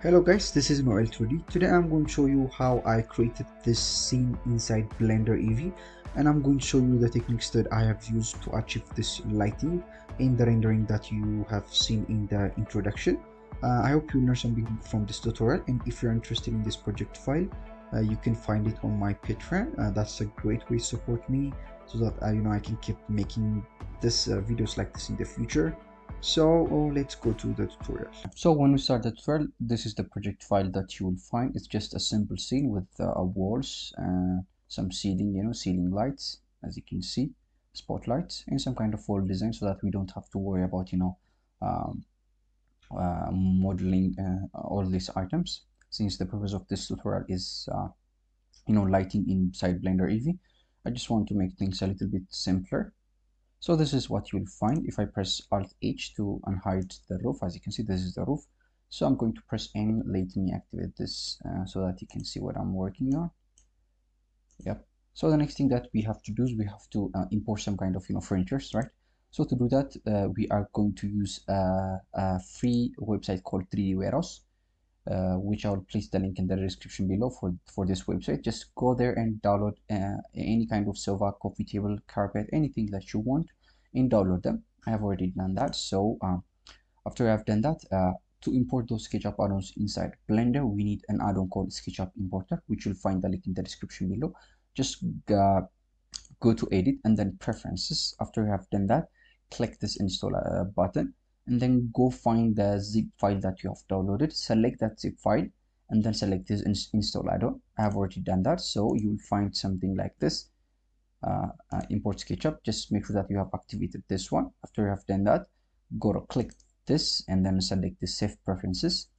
Hello guys, this is Noel 2D. Today I'm going to show you how I created this scene inside Blender Eevee, and I'm going to show you the techniques that I have used to achieve this lighting in the rendering that you have seen in the introduction. I hope you learn something from this tutorial, and if you're interested in this project file, you can find it on my Patreon. That's a great way to support me so that I can keep making this videos like this in the future. So let's go to the tutorial. So when we start the tutorial, this is the project file that you will find. It's just a simple scene with walls, some ceiling, ceiling lights, as you can see, spotlights, and some kind of wall design, so that we don't have to worry about um, modeling all these items. Since the purpose of this tutorial is lighting inside Blender Eevee, I just want to make things a little bit simpler. So this is what you'll find if I press Alt H to unhide the roof. As you can see, this is the roof. So I'm going to press N. Let me activate this so that you can see what I'm working on. Yep. So the next thing that we have to do is we have to import some kind of furnitures, right? So to do that, we are going to use a free website called 3D Warehouse, which I'll place the link in the description below for this website. Just go there and download any kind of sofa, coffee table, carpet, anything that you want, and download them. I have already done that. So after I've done that, to import those SketchUp add-ons inside Blender, we need an add-on called SketchUp Importer, which you'll find the link in the description below. Just go to Edit and then Preferences. After you have done that, click this Install button, and then go find the zip file that you have downloaded. Select that zip file and then select this install add-on. I have already done that, so you will find something like this. Import SketchUp. Just make sure that you have activated this one. After you have done that, go to click this and then select the Save Preferences,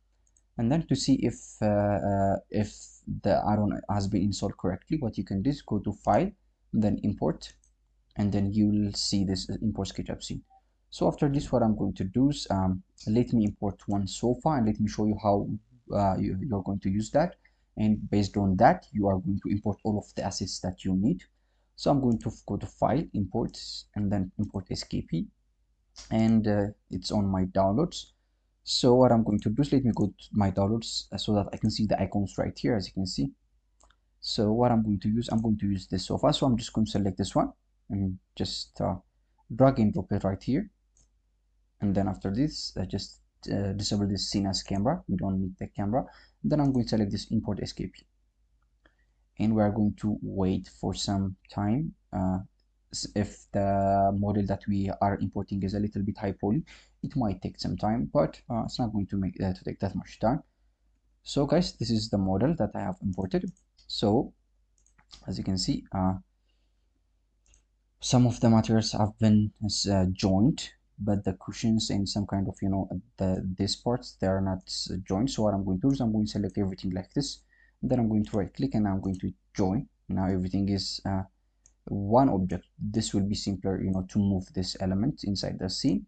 and then to see if the add-on has been installed correctly, what you can do is go to File, then Import, and then you will see this import SketchUp scene. So after this, what I'm going to do is let me import one sofa, and let me show you how you're going to use that. And based on that, you are going to import all of the assets that you need. So I'm going to go to File, Import, and then Import SKP, and it's on my downloads. So what I'm going to do is let me go to my downloads so that I can see the icons right here, as you can see. So what I'm going to use this sofa. So I'm just going to select this one and just drag and drop it right here. And then after this, just disable this scene as camera. We don't need the camera. And then I'm going to select this import SKP, and we are going to wait for some time. If the model that we are importing is a little bit high poly, it might take some time, but it's not going to take that much time. So guys, this is the model that I have imported. So as you can see, some of the materials have been joined, but the cushions and some kind of these parts, they are not joined. So what I'm going to do is I'm going to select everything like this, and then I'm going to right click and I'm going to join. Now everything is one object. This will be simpler to move this element inside the scene.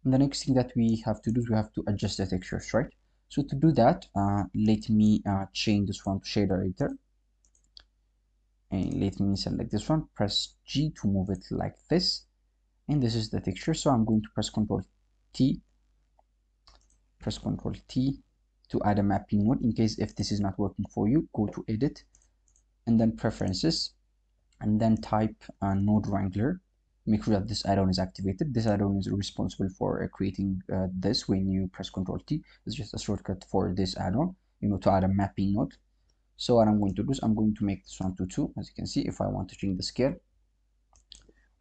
And the next thing that we have to do is we have to adjust the textures, right? So to do that, let me change this one to shader editor, and let me select this one, press G to move it like this, and this is the texture. So I'm going to press Ctrl T to add a mapping mode. In case if this is not working for you, go to Edit and then Preferences, and then type Node Wrangler. Make sure that this add-on is activated. This add-on is responsible for creating this. When you press Ctrl T, it's just a shortcut for this add-on, to add a mapping node. So what I'm going to do is I'm going to make this one to 2, as you can see, if I want to change the scale.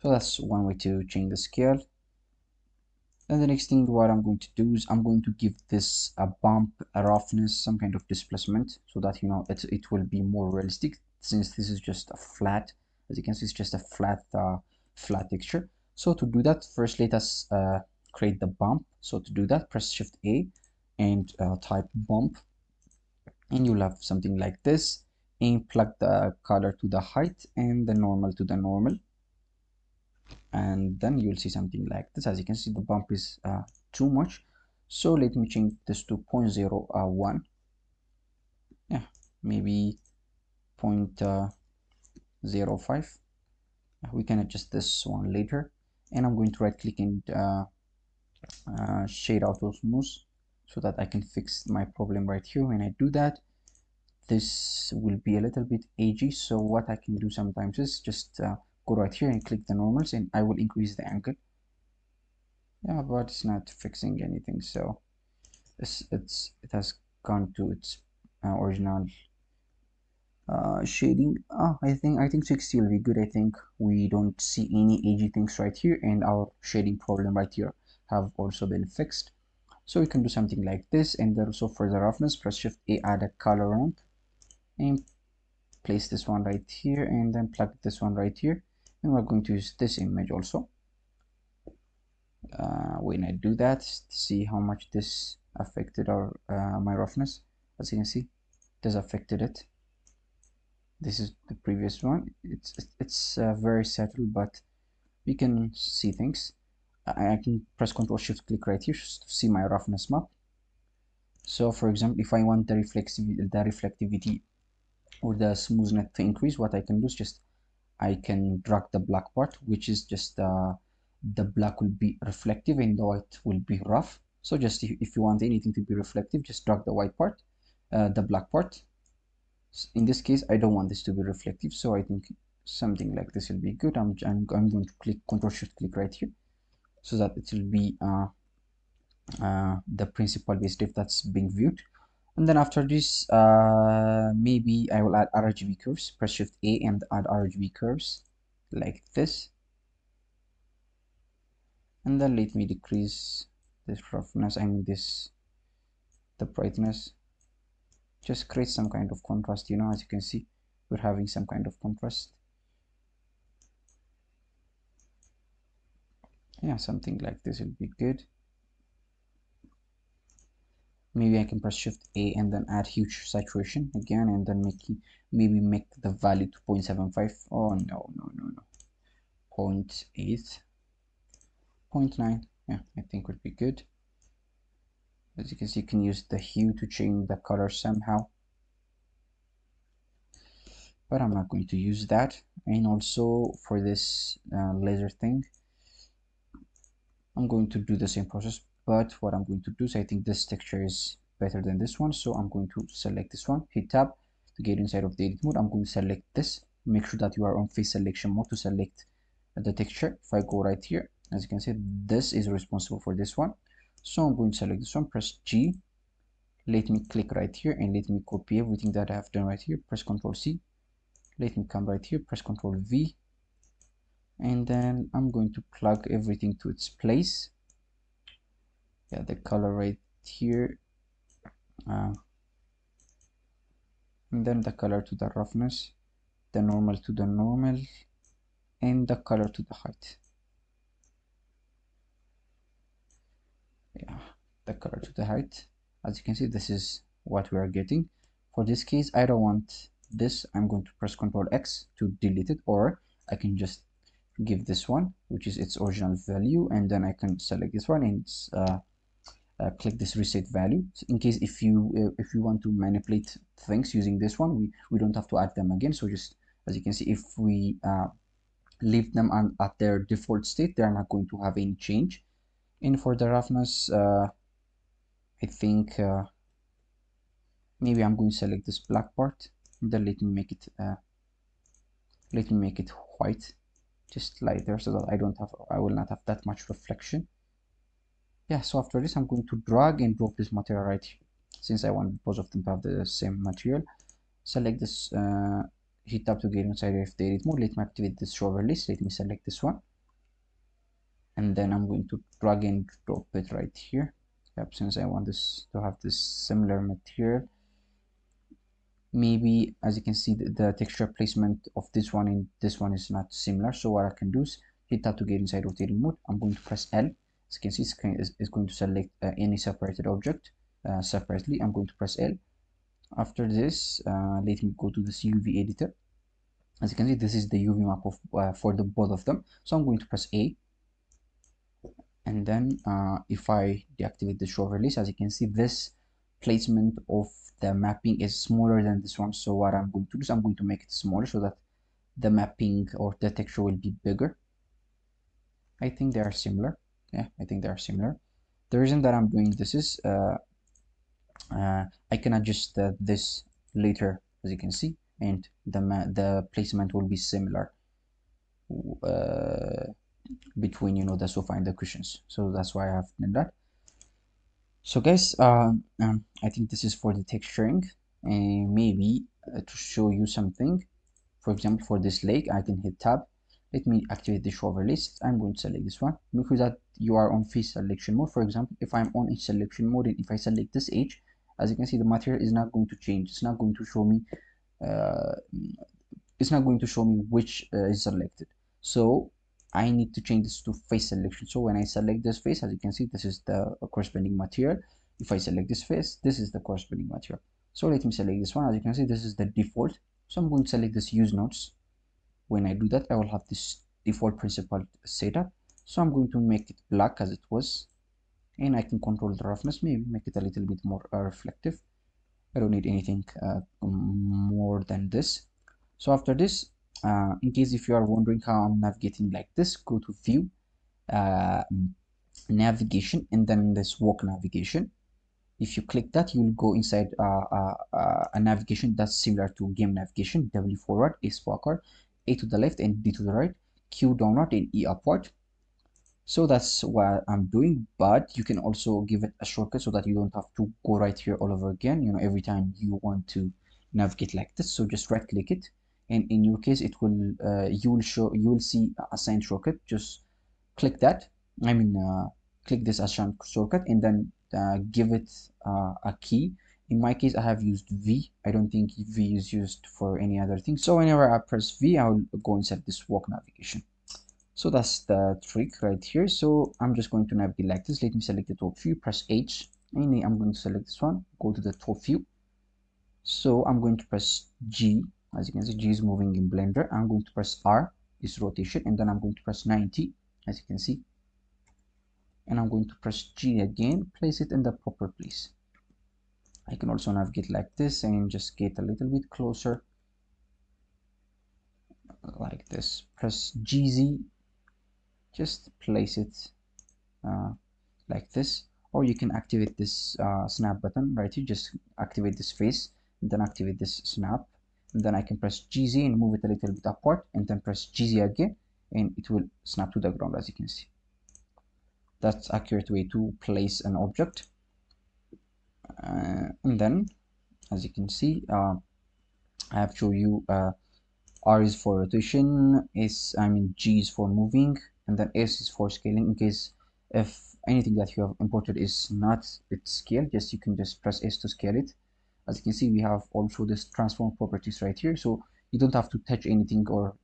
So that's one way to change the scale. And the next thing what I'm going to do is I'm going to give this a bump, a roughness, some kind of displacement, so that it will be more realistic, since this is just a flat. As you can see, it's just a flat texture. So to do that, first let us create the bump. So to do that, press Shift A and type bump, and you'll have something like this, and plug the color to the height and the normal to the normal, and then you'll see something like this. As you can see, the bump is too much, so let me change this to 0.01. Yeah, maybe 0.05. We can adjust this one later. And I'm going to right click and shade out those moves so that I can fix my problem right here. When I do that, this will be a little bit edgy, so what I can do sometimes is just go right here and click the normals, and I will increase the angle. Yeah, but it's not fixing anything, so it has gone to its original shading. I think 60 will be good. I think we don't see any edgy things right here, and our shading problem right here have also been fixed. So we can do something like this, and then also for the roughness, press Shift A, add a color on, and place this one right here, and then plug this one right here, and we're going to use this image also. When I do that, see how much this affected our my roughness. As you can see, this affected it. This is the previous one. It's very subtle, but we can see things. I can press Ctrl Shift click right here just to see my roughness map. So for example, if I want the reflectivity or the smoothness to increase, what I can do is just I can drag the black part, which is just the black will be reflective and the white will be rough. So just if you want anything to be reflective, just drag the white part, the black part. In this case, I don't want this to be reflective, so I think something like this will be good. I'm going to click Ctrl Shift click right here so that it will be the principal basediff that's being viewed. And then after this, maybe I will add RGB curves. Press Shift A and add RGB curves like this. And then let me decrease this roughness, the brightness. Just create some kind of contrast, as you can see, we're having some kind of contrast. Yeah, something like this will be good. Maybe I can press Shift A and then add huge saturation again, and then maybe make the value to 0.75. Oh no, 0.8, 0.9. Yeah, I think would be good. As you can see, you can use the hue to change the color somehow, but I'm not going to use that. And also for this laser thing, I'm going to do the same process, but what I'm going to do is I think this texture is better than this one, so I'm going to select this one, hit tab to get inside of the edit mode. I'm going to select this. Make sure that you are on face selection mode to select the texture. If I go right here, as you can see, this is responsible for this one, so I'm going to select this one, press G, let me click right here and let me copy everything that I have done right here, press Ctrl C, let me come right here, press Ctrl V, and then I'm going to plug everything to its place. Yeah, the color right here, and then the color to the roughness, the normal to the normal, and the color to the height. Yeah, the color to the height. As you can see, this is what we are getting. For this case, I don't want this. I'm going to press Ctrl X to delete it, or I can just give this one, which is its original value, and then I can select this one and click this reset value. So in case if you want to manipulate things using this one, we don't have to add them again. So just as you can see, if we leave them at their default state, they are not going to have any change. And for the roughness, I think maybe I'm going to select this black part, and then let me make it white, just lighter, so that I will not have that much reflection. Yeah, so after this, I'm going to drag and drop this material right here, since I want both of them to have the same material. Select this, hit tab to get inside of the edit mode. Let me activate this show overlays. Let me select this one, and then I'm going to drag and drop it right here. Yep, since I want this to have this similar material. Maybe, as you can see, the texture placement of this one and this one is not similar. So what I can do is hit tab to get inside rotating mode. I'm going to press L. As you can see, it's going to select any separated object separately. I'm going to press L. After this, let me go to this UV editor. As you can see, this is the UV map of for the both of them. So I'm going to press A, and then if I deactivate the show release, as you can see, this placement of the mapping is smaller than this one. So what I'm going to do is I'm going to make it smaller so that the mapping or the texture will be bigger. I think they are similar. Yeah, I think they are similar. The reason that I'm doing this is I can adjust this later, as you can see, and the placement will be similar uh, between, you know, the sofa and the cushions. So that's why I have done that. So guys, I think this is for the texturing, and maybe to show you something. For example, for this lake, I can hit tab. Let me activate the show overlays. I'm going to select this one. Make sure that you are on face selection mode. For example, if I'm on edge selection mode and if I select this edge, as you can see, the material is not going to change. It's not going to show me uh, which is selected. So I need to change this to face selection. So when I select this face, as you can see, this is the corresponding material. If I select this face, this is the corresponding material. So let me select this one. As you can see, this is the default. So I'm going to select this use nodes. When I do that, I will have this default principal setup. So I'm going to make it black as it was, and I can control the roughness, maybe make it a little bit more reflective. I don't need anything more than this. So after this, in case if you are wondering how I'm navigating like this, go to view, uh, navigation, and then this walk navigation. If you click that, you will go inside a navigation that's similar to game navigation: W forward, S backward, A to the left, and D to the right, Q downward, and E upward. So that's what I'm doing, but you can also give it a shortcut so that you don't have to go right here all over again, you know, every time you want to navigate like this. So just right click it, and in your case it will you will see a assigned shortcut. Just click that, I mean click this assigned shortcut, and then give it a key. In my case, I have used V. I don't think V is used for any other thing. So whenever I press V, I will go inside this walk navigation. So that's the trick right here. So I'm just going to navigate like this. Let me select the top view, press H, and I'm going to select this one, go to the top view. So I'm going to press G. As you can see, G is moving in Blender. I'm going to press R, is rotation, and then I'm going to press 90, as you can see. And I'm going to press G again, place it in the proper place. I can also navigate like this and just get a little bit closer, like this. Press GZ, just place it like this, or you can activate this snap button right here. Just activate this face and then activate this snap, and then I can press GZ and move it a little bit upward, and then press GZ again, and it will snap to the ground. As you can see, that's accurate way to place an object. And then, as you can see, I have shown you R is for rotation, G is for moving, and then S is for scaling. In case if anything that you have imported is not its scale, you can just press S to scale it. As you can see, we have also this transform properties right here, so you don't have to touch anything or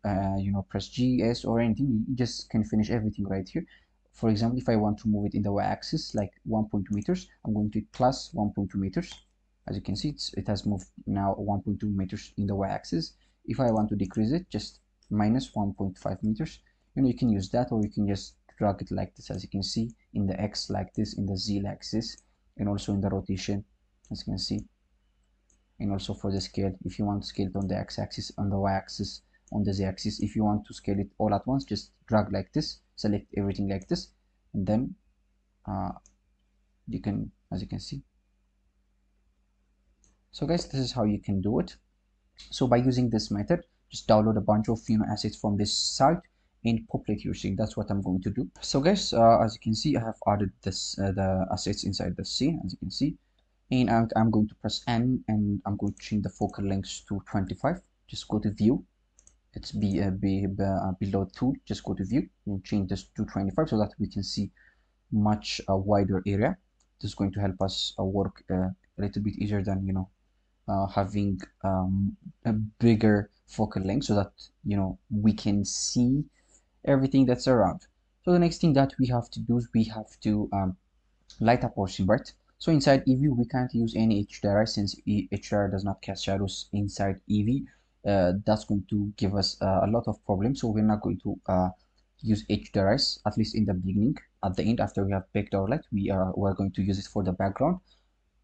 press G, S or anything. You just can finish everything right here. For example, if I want to move it in the y-axis like 1.2 meters, I'm going to plus 1.2 meters. As you can see, it has moved now 1.2 meters in the y-axis. If I want to decrease it, just minus 1.5 meters. You can use that, or you can just drag it like this, as you can see, in the X like this, in the Z axis, and also in the rotation, as you can see, and also for the scale. If you want to scale it on the X-axis, on the Y-axis, on the Z-axis, if you want to scale it all at once, just drag like this, select everything like this, and then you can, as you can see. So guys, this is how you can do it. So by using this method, just download a bunch of assets from this site and populate your scene. That's what I'm going to do. So guys, as you can see, I have added this the assets inside the scene, as you can see, and I'm going to press N, and I'm going to change the focal length to 25. Just go to view. It's below tool. Just go to view and change this to 25 so that we can see much wider area. This is going to help us work a little bit easier than having a bigger focal length, so that we can see everything that's around. So the next thing that we have to do is we have to light up our scene, right? So inside Eevee we can't use any HDRI, since HDRI does not cast shadows inside Eevee. That's going to give us a lot of problems, so we're not going to use HDRIs, at least in the beginning. At the end, after we have baked our light, we're going to use it for the background,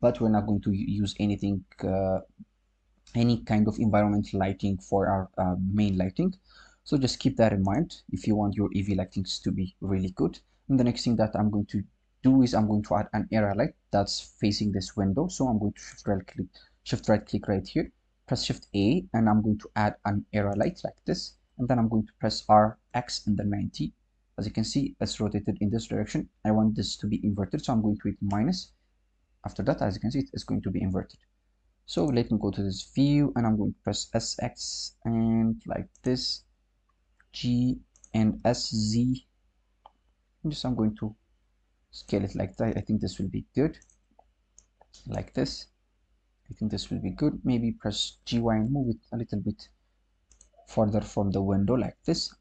but we're not going to use anything any kind of environmental lighting for our main lighting. So just keep that in mind if you want your Eevee lightings to be really good. And the next thing that I'm going to do is I'm going to add an area light that's facing this window. So I'm going to shift right click right here, press shift A, and I'm going to add an area light like this. And then I'm going to press RX and then 90. As you can see, it's rotated in this direction. I want this to be inverted, so I'm going to hit minus. After that, as you can see, it's going to be inverted. So let me go to this view, and I'm going to press SX and like this, G and SZ. Just I'm going to scale it like that. I think this will be good. Like this. I think this will be good. Maybe press GY and move it a little bit further from the window like this.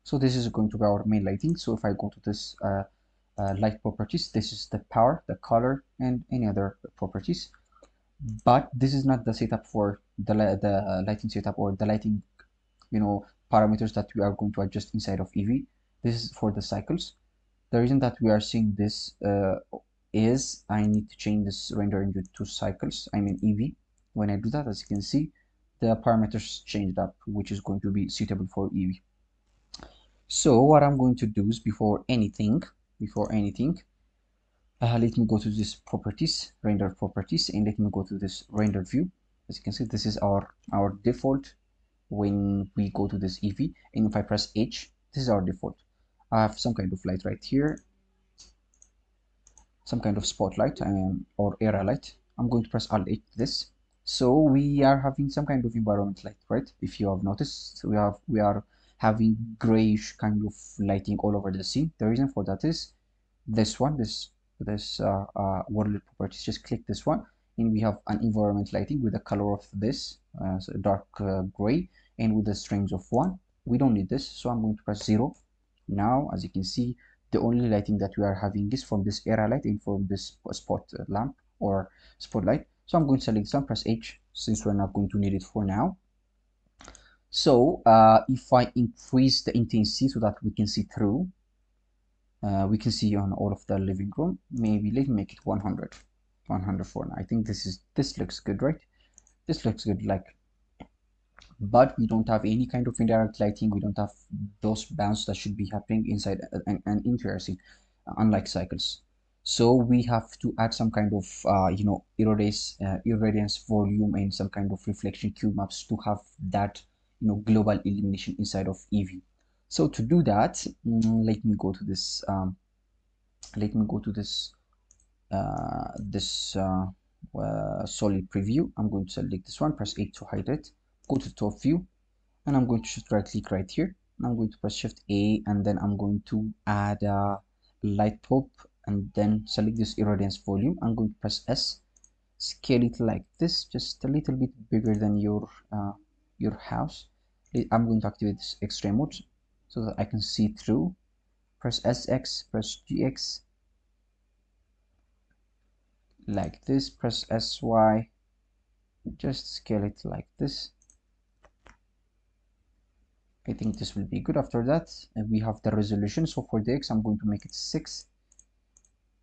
So this is going to be our main lighting. So if I go to this light properties, this is the power, the color, and any other properties. But this is not the setup for the lighting setup or the lighting, parameters that we are going to adjust inside of Eevee. This is for the cycles. The reason that we are seeing this is I need to change this render engine to cycles, I mean Eevee. When I do that, as you can see, the parameters changed up, which is going to be suitable for Eevee. So what I'm going to do is before anything, let me go to this properties, render properties, and let me go to this render view. As you can see, this is our default when we go to this Eevee, and if I press H, this is our default. I have some kind of light right here, some kind of spotlight or area light. I'm going to press Alt H this. So we are having some kind of environment light, right? If you have noticed, we are having grayish kind of lighting all over the scene. The reason for that is this one, this world properties. Just click this one, and we have an environment lighting with the color of this so dark gray, and with the strength of 1. We don't need this, so I'm going to press 0. Now, as you can see, the only lighting that we are having is from this area light and from this spot lamp or spotlight. So I'm going to select some, press H, since we're not going to need it for now. So if I increase the intensity so that we can see through, we can see on all of the living room. Maybe let me make it 100 for now. I think this looks good, right? This looks good, like, but we don't have any kind of indirect lighting. We don't have those bands that should be happening inside an interior scene, unlike cycles. So we have to add some kind of irradiance volume and some kind of reflection cube maps to have that global illumination inside of Eevee. So to do that, let me go to this solid preview. I'm going to select this one, press 8 to hide it, go to top view, and I'm going to shift right click right here, and I'm going to press shift A, and then I'm going to add a light pop, and then select this irradiance volume. I'm going to press S, scale it like this, just a little bit bigger than your house. I'm going to activate this X-ray mode so that I can see through. Press SX, press GX like this, press SY, just scale it like this. I think this will be good. After that, we have the resolution. So for the X, I'm going to make it 6,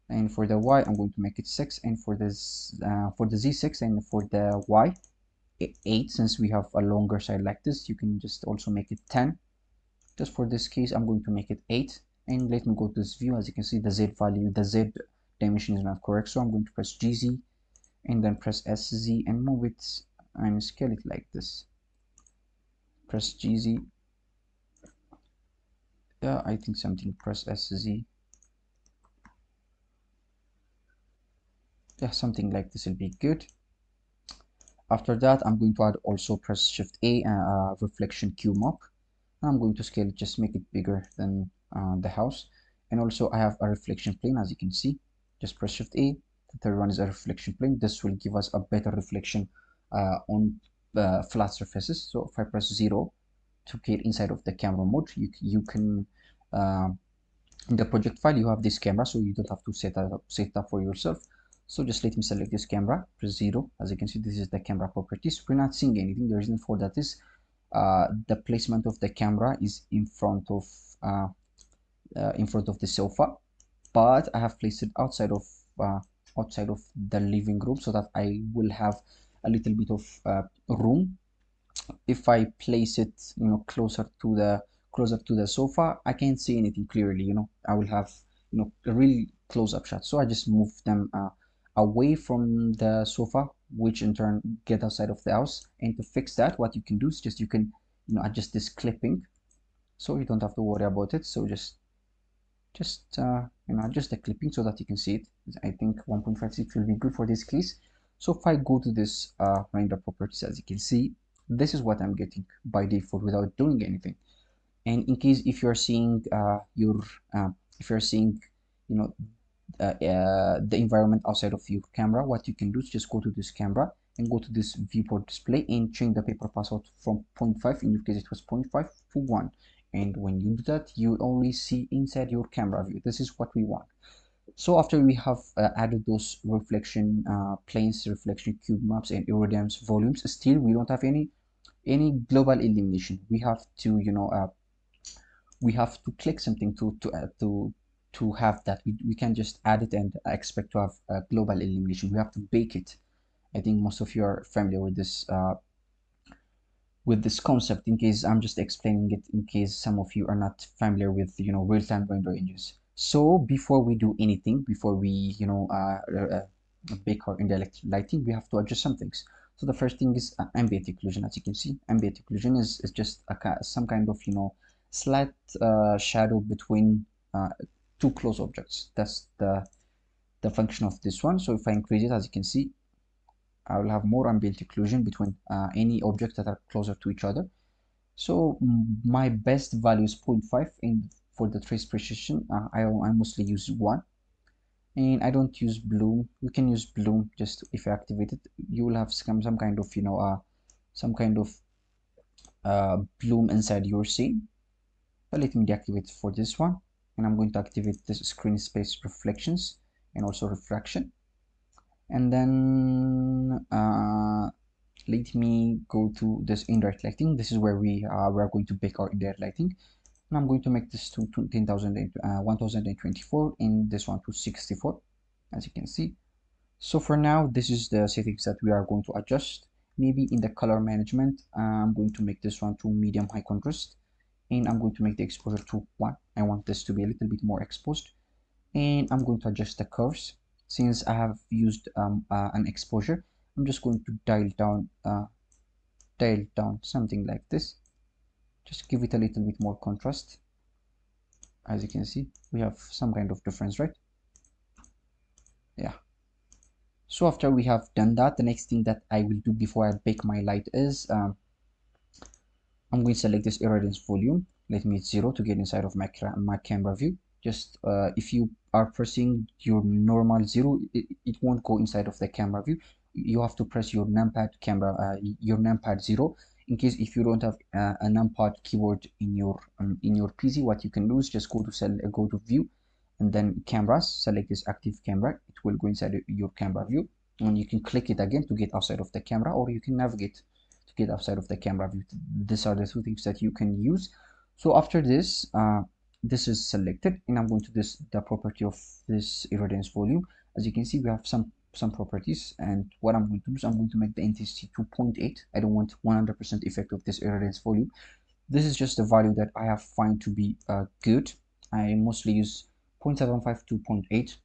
and for the Y, I'm going to make it 6, and for this for the Z 6, and for the Y 8. Since we have a longer side like this, you can just also make it 10. Just for this case, I'm going to make it 8, and let me go to this view. As you can see, the Z value, the Z dimension is not correct, so I'm going to press GZ and then press SZ and move it and scale it like this. Press GZ. Yeah, I think something. Press SZ. Yeah, something like this will be good. After that, I'm going to add also press Shift A, reflection cube map. I'm going to scale it, just make it bigger than the house. And also I have a reflection plane, as you can see. Just press Shift A. The third one is a reflection plane. This will give us a better reflection on flat surfaces. So if I press 0 to get inside of the camera mode, you can in the project file you have this camera, so you don't have to set it up for yourself. So just let me select this camera, press 0. As you can see, this is the camera properties. We're not seeing anything. The reason for that is the placement of the camera is in front of the sofa, but I have placed it outside of the living room so that I will have a little bit of room. If I place it closer to the sofa, I can't see anything clearly. I will have a real close-up shots. So I just move them away from the sofa, which in turn get outside of the house. And to fix that, what you can do is just you can adjust this clipping, so you don't have to worry about it. So just adjust the clipping so that you can see it. I think 1.56 will be good for this case. So if I go to this render properties, as you can see, this is what I'm getting by default without doing anything. And in case if you're seeing if you're seeing you know the environment outside of your camera, what you can do is just go to this camera and go to this viewport display and change the paper password from 0.5, in your case it was 0.5, to 1. And when you do that, you only see inside your camera view. This is what we want. So after we have added those reflection planes, reflection cube maps, and iridiums volumes, still we don't have any global illumination. We have to we have to click something to have that. We can just add it and expect to have a global illumination. We have to bake it. I think most of you are familiar with this concept. In case I'm just explaining it, in case some of you are not familiar with real-time render engines. So before we do anything, before we bake our indirect lighting, we have to adjust some things. So the first thing is ambient occlusion. As you can see, ambient occlusion is just some kind of slight shadow between two close objects. That's the function of this one. So if I increase it, as you can see, I will have more ambient occlusion between any objects that are closer to each other. So my best value is 0.5, and for the trace precision, I mostly use 1. And I don't use bloom. You can use bloom. Just if you activate it, you will have some kind of bloom inside your scene. But let me deactivate for this one, and I'm going to activate this screen space reflections and also refraction. And then let me go to this indirect lighting. This is where we are going to bake our indirect lighting, and I'm going to make this to 1024, and this one to 64, as you can see. So for now, this is the settings that we are going to adjust. Maybe in the color management, I'm going to make this one to medium high contrast, and I'm going to make the exposure to 1. I want this to be a little bit more exposed, and I'm going to adjust the curves. Since I have used an exposure, I'm just going to dial down something like this. Just give it a little bit more contrast. As you can see, we have some kind of difference, right? Yeah. So after we have done that, the next thing that I will do before I bake my light is I'm going to select this irradiance volume. Let me hit 0 to get inside of my camera view. Just if you are pressing your normal 0, it won't go inside of the camera view. You have to press your numpad your numpad 0. In case if you don't have a numpad keyboard in your PC, what you can do is just go to view, and then cameras, select this active camera. It will go inside your camera view, and you can click it again to get outside of the camera, or you can navigate to get outside of the camera view. These are the two things that you can use. So after this, this is selected, and I'm going to the property of this irradiance volume. As you can see, we have some properties, and what I'm going to do is I'm going to make the intensity to 0.8. I don't want 100% effect of this irradiance volume. This is just the value that I have found to be good. I mostly use 0.75 to 0.8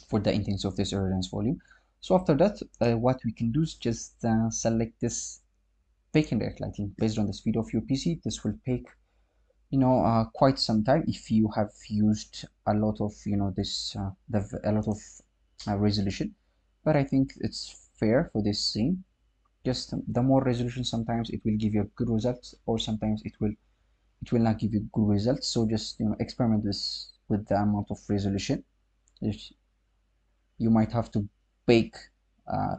for the intensity of this irradiance volume. So after that, what we can do is just select this bake indirect lighting based on the speed of your PC. This will take quite some time if you have used a lot of a lot of resolution, but I think it's fair for this scene. Just the more resolution, sometimes it will give you good results, or sometimes it will not give you good results. So just experiment this with the amount of resolution. You might have to bake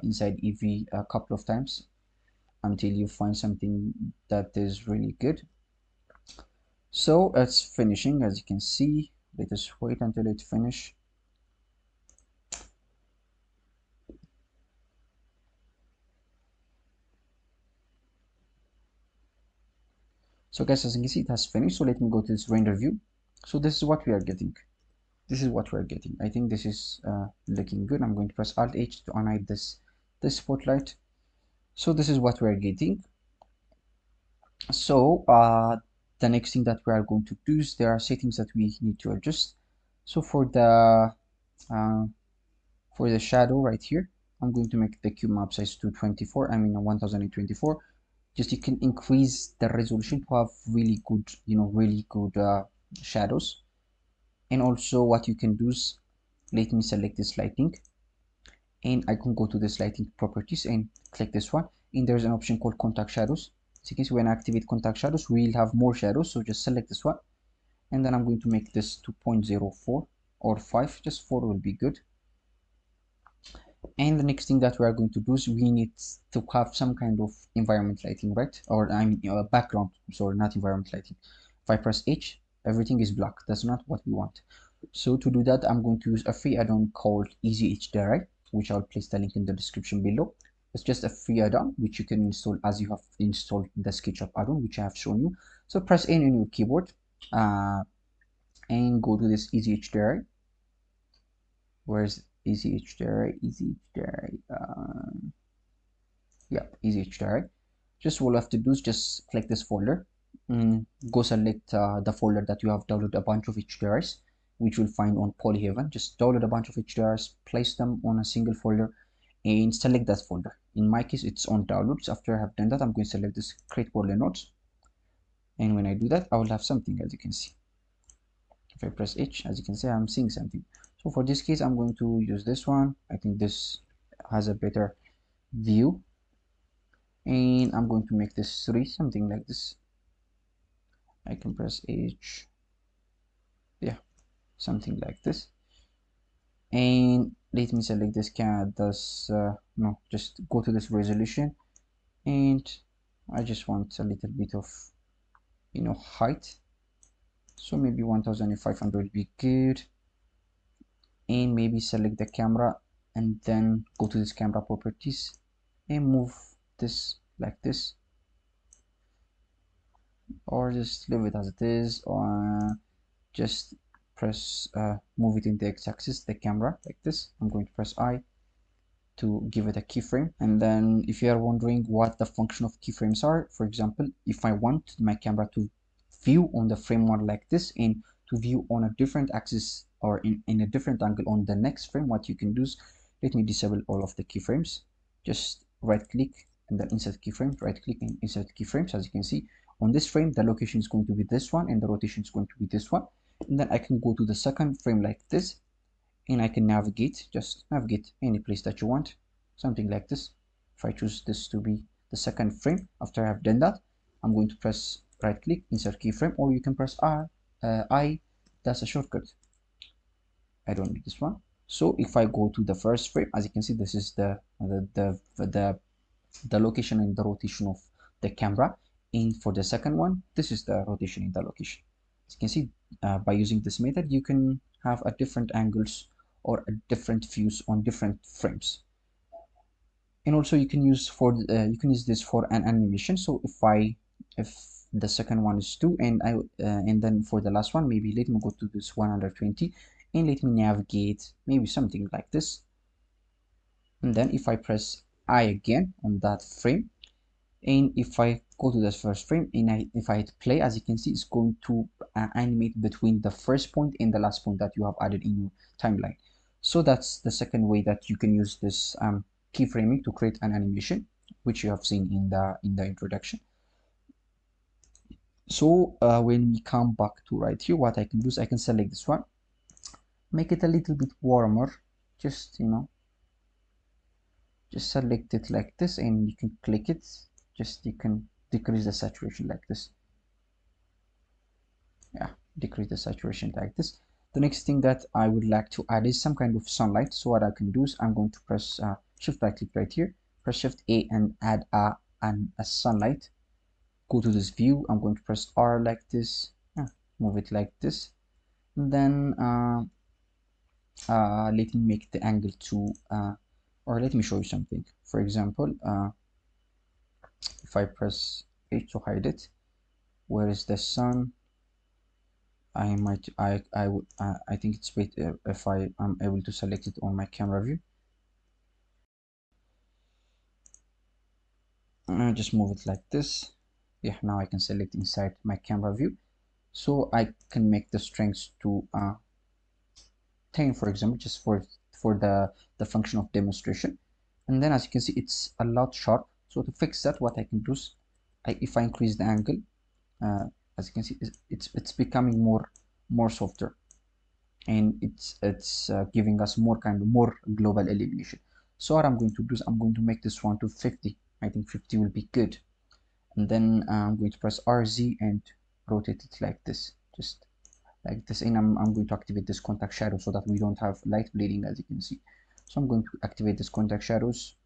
inside Eevee a couple of times until you find something that is really good. So it's finishing, as you can see. Let us wait until it finishes. So guys, as you can see, it has finished. So let me go to this render view. So this is what we are getting. This is what we're getting. I think this is looking good. I'm going to press Alt H to unhide this spotlight. So this is what we're getting. So the next thing that we are going to do is there are settings that we need to adjust. So for the shadow right here, I'm going to make the cube map size to 24, I mean 1024. Just you can increase the resolution to have really good, really good shadows. And also what you can do is, let me select this lighting, and I can go to this lighting properties and click this one, and there's an option called contact shadows. So you can see when I activate contact shadows, we'll have more shadows. So just select this one, and then I'm going to make this 2.04 or 5, just 4 will be good. And the next thing that we are going to do is we need to have some kind of environment lighting, right? Or I mean background, sorry, not environment lighting. If I press H, everything is black. That's not what we want. So to do that, I'm going to use a free add-on called Easy HDRI, which I'll place the link in the description below. It's just a free add-on which you can install as you have installed the SketchUp add-on, which I have shown you. So press N on your keyboard and go to this Easy HDRI. Where's Easy HDRI? Easy HDRI. Yeah, Easy HDRI. Just all you have to do is just click this folder, go select the folder that you have downloaded a bunch of HDRs, which you'll find on Polyhaven. Just download a bunch of HDRs, place them on a single folder, and select that folder. In my case, it's on downloads. After I have done that, I'm going to select this create folder nodes, and when I do that, I will have something, as you can see. If I press H, as you can see, I'm seeing something. So for this case, I'm going to use this one. I think this has a better view, and I'm going to make this 3, something like this. I can press H, yeah, something like this. And let me select this no, just go to this resolution, and I just want a little bit of, height. So maybe 1500 will be good. And maybe select the camera, and then go to this camera properties and move this like this, or just leave it as it is, or just press move it in the x-axis, the camera, like this. I'm going to press I to give it a keyframe. And then if you are wondering what the function of keyframes are, for example, if I want my camera to view on the frame one like this, and to view on a different axis or in a different angle on the next frame, what you can do is, let me disable all of the keyframes. Just right click and then insert keyframe, right click and insert keyframes. As you can see, on this frame, the location is going to be this one, and the rotation is going to be this one. And then I can go to the second frame like this, and I can navigate, just navigate any place that you want, something like this. If I choose this to be the second frame, after I have done that, I'm going to press right click, insert keyframe, or you can press I, that's a shortcut. I don't need this one. So if I go to the first frame, as you can see, this is the location and the rotation of the camera. And for the second one, this is the rotation in the location. As you can see, by using this method, you can have a different angles or a different views on different frames. And also you can use this for an animation. So if the second one is 2, and then for the last one, maybe let me go to this 120, and let me navigate maybe something like this. And then if I press I again on that frame, and if I go to the first frame, and if I hit play, as you can see, it's going to animate between the first point and the last point that you have added in your timeline. So that's the second way that you can use this keyframing to create an animation, which you have seen in the introduction. So when we come back to right here, what I can do is I can select this one, make it a little bit warmer, just just select it like this, and you can click it. Just you can decrease the saturation like this. Yeah, decrease the saturation like this. The next thing that I would like to add is some kind of sunlight. So what I can do is I'm going to press shift right click right here, press shift A, and add a sunlight. Go to this view, I'm going to press R like this, move it like this, and then let me make the angle to or let me show you something. For example, if I press H to hide it, where is the sun? I think it's better if I am able to select it on my camera view. Just move it like this. Yeah, now I can select inside my camera view. So I can make the strength to 10, for example, just for the function of demonstration. And then as you can see, it's a lot sharp. So to fix that, what I can do is, if I increase the angle, uh, as you can see, it's becoming more softer, and it's giving us more global illumination. So what I'm going to do is I'm going to make this one to 50. I think 50 will be good. And then I'm going to press RZ and rotate it like this, just like this. And I'm going to activate this contact shadow so that we don't have light bleeding, as you can see. So I'm going to activate this contact shadows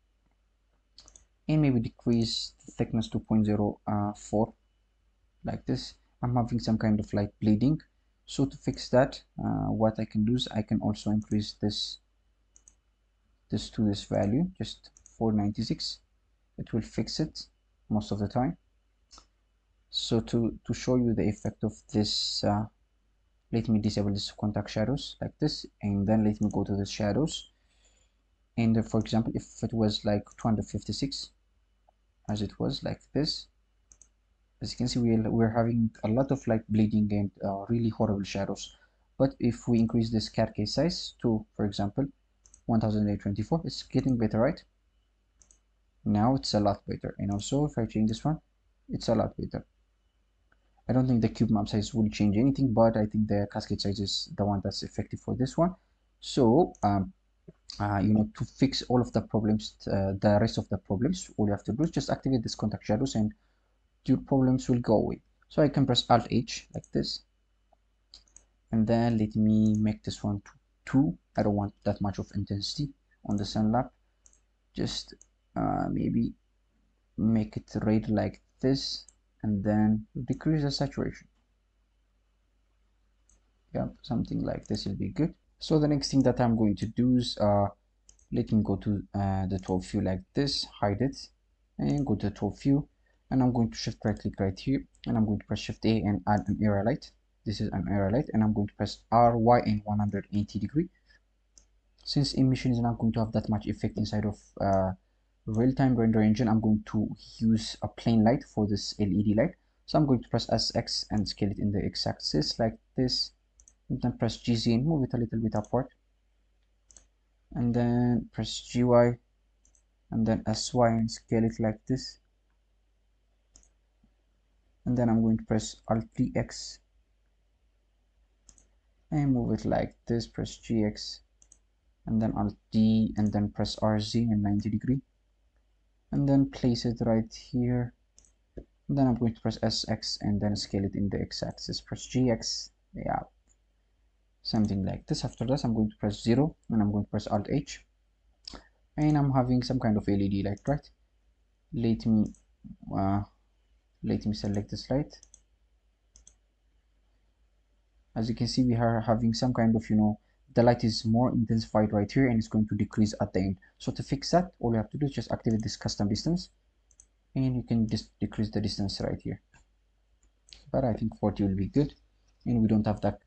and maybe decrease the thickness to 0.04, like this. I'm having some kind of light bleeding. So to fix that, what I can do is I can also increase this to this value, just 496. It will fix it most of the time. So to show you the effect of this, let me disable this contact shadows like this, and then let me go to the shadows. And for example, if it was like 256, as it was like this, as you can see, we're having a lot of light bleeding and really horrible shadows. But if we increase this case size to, for example, 1824, it's getting better, right? Now it's a lot better. And also if I change this one, it's a lot better. I don't think the cube map size will change anything, but I think the cascade size is the one that's effective for this one. So to fix all of the problems, the rest of the problems, all you have to do is just activate this contact shadows and your problems will go away. So I can press Alt H like this, and then let me make this one to 2. I don't want that much of intensity on the sun lap. Just maybe make it red like this, and then decrease the saturation. Yeah, something like this will be good. So the next thing that I'm going to do is let me go to the top view like this, hide it, and go to the top view, and I'm going to shift right click right here, and I'm going to press Shift A and add an area light. This is an area light, and I'm going to press RY and 180 degree. Since emission is not going to have that much effect inside of real-time render engine, I'm going to use a plain light for this LED light. So I'm going to press SX and scale it in the x-axis like this, and then press GZ and move it a little bit upward, and then press GY and then SY and scale it like this, and then I'm going to press Alt DX and move it like this, press GX and then Alt D and then press RZ and 90 degree, and then place it right here. And then I'm going to press SX and then scale it in the x-axis, press GX, yeah, something like this. After this, I'm going to press 0 and I'm going to press Alt H, and I'm having some kind of LED light, right? Let me select this light. As you can see, we are having some kind of, the light is more intensified right here, and it's going to decrease at the end. So to fix that, all you have to do is just activate this custom distance, and you can just decrease the distance right here. But I think 40 will be good, and we don't have that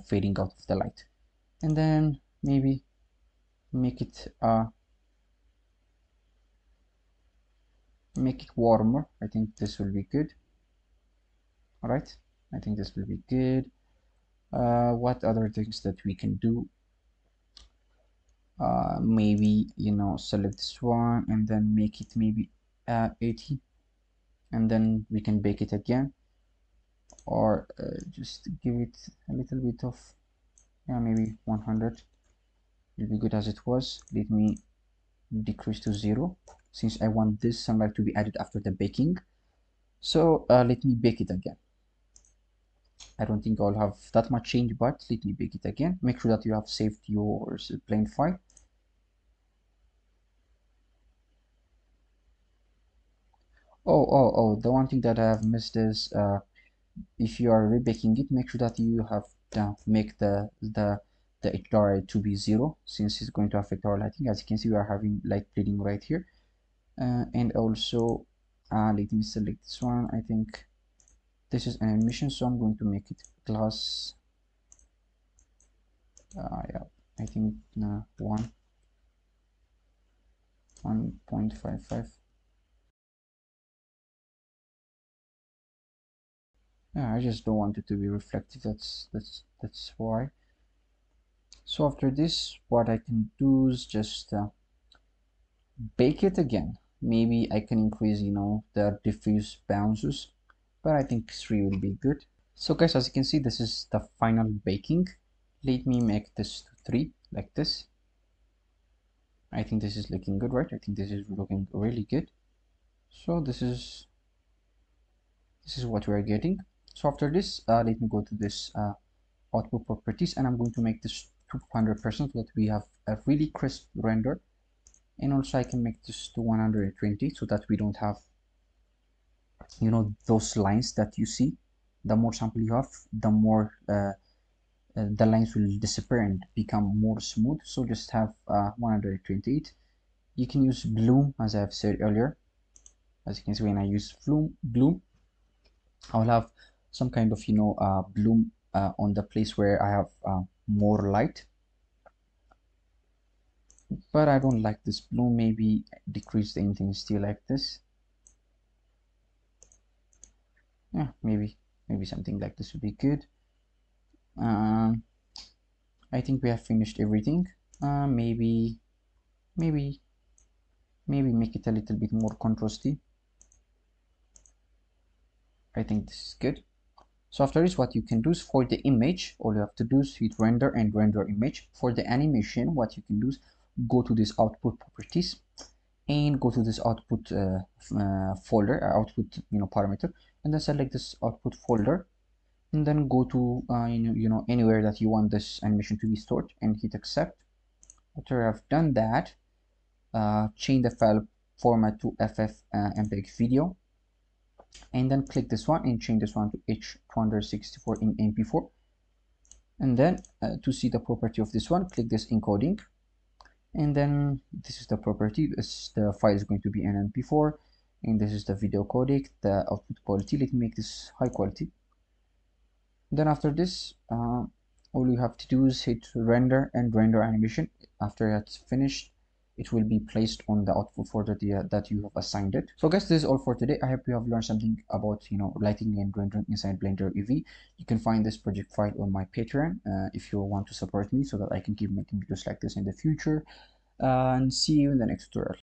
fading out of the light. And then maybe make it warmer. I think this will be good. All right, I think this will be good. What other things that we can do? Maybe select this one and then make it maybe 80, and then we can bake it again, or just give it a little bit of, yeah, maybe 100 will be good as it was. Let me decrease to 0 since I want this sunlight to be added after the baking. So let me bake it again. I don't think I'll have that much change, but let me bake it again. Make sure that you have saved your plain file. Oh, the one thing that I have missed is if you are rebaking it, make sure that you have make the HDRI to be 0, since it's going to affect our lighting. As you can see, we are having light bleeding right here. And also let me select this one. I think this is an emission, so I'm going to make it glass. Yeah, I think 1.55. Yeah, I just don't want it to be reflective. That's why. So after this, what I can do is just bake it again. Maybe I can increase, the diffuse bounces, but I think 3 will be good. So guys, as you can see, this is the final baking. Let me make this to 3 like this. I think this is looking good, right? I think this is looking really good. So this is what we are getting. So after this, let me go to this output properties, and I'm going to make this 200% so that we have a really crisp render. And also I can make this to 120 so that we don't have, those lines that you see. The more sample you have, the more the lines will disappear and become more smooth. So just have 128. You can use bloom, as I've said earlier. As you can see, when I use bloom, I'll have some kind of bloom on the place where I have more light. But I don't like this bloom. Maybe decrease the intensity like this. Yeah, maybe something like this would be good. I think we have finished everything. Maybe make it a little bit more contrasty. I think this is good. So after this, what you can do is, for the image, all you have to do is hit render and render image. For the animation, what you can do is go to this output properties and go to this output folder, output parameter, and then select this output folder, and then go to anywhere that you want this animation to be stored and hit accept. After I've done that, change the file format to FF MPEG video, and then click this one and change this one to H264 in MP4. And then to see the property of this one, click this encoding, and then this is the property. The file is going to be an MP4, and this is the video codec, the output quality. Let me make this high quality. Then after this, all you have to do is hit render and render animation. After that's finished, it will be placed on the output folder that you have assigned it. So guys, this is all for today. I hope you have learned something about lighting and rendering inside Blender Eevee. You can find this project file on my Patreon if you want to support me so that I can keep making videos like this in the future. And see you in the next tutorial.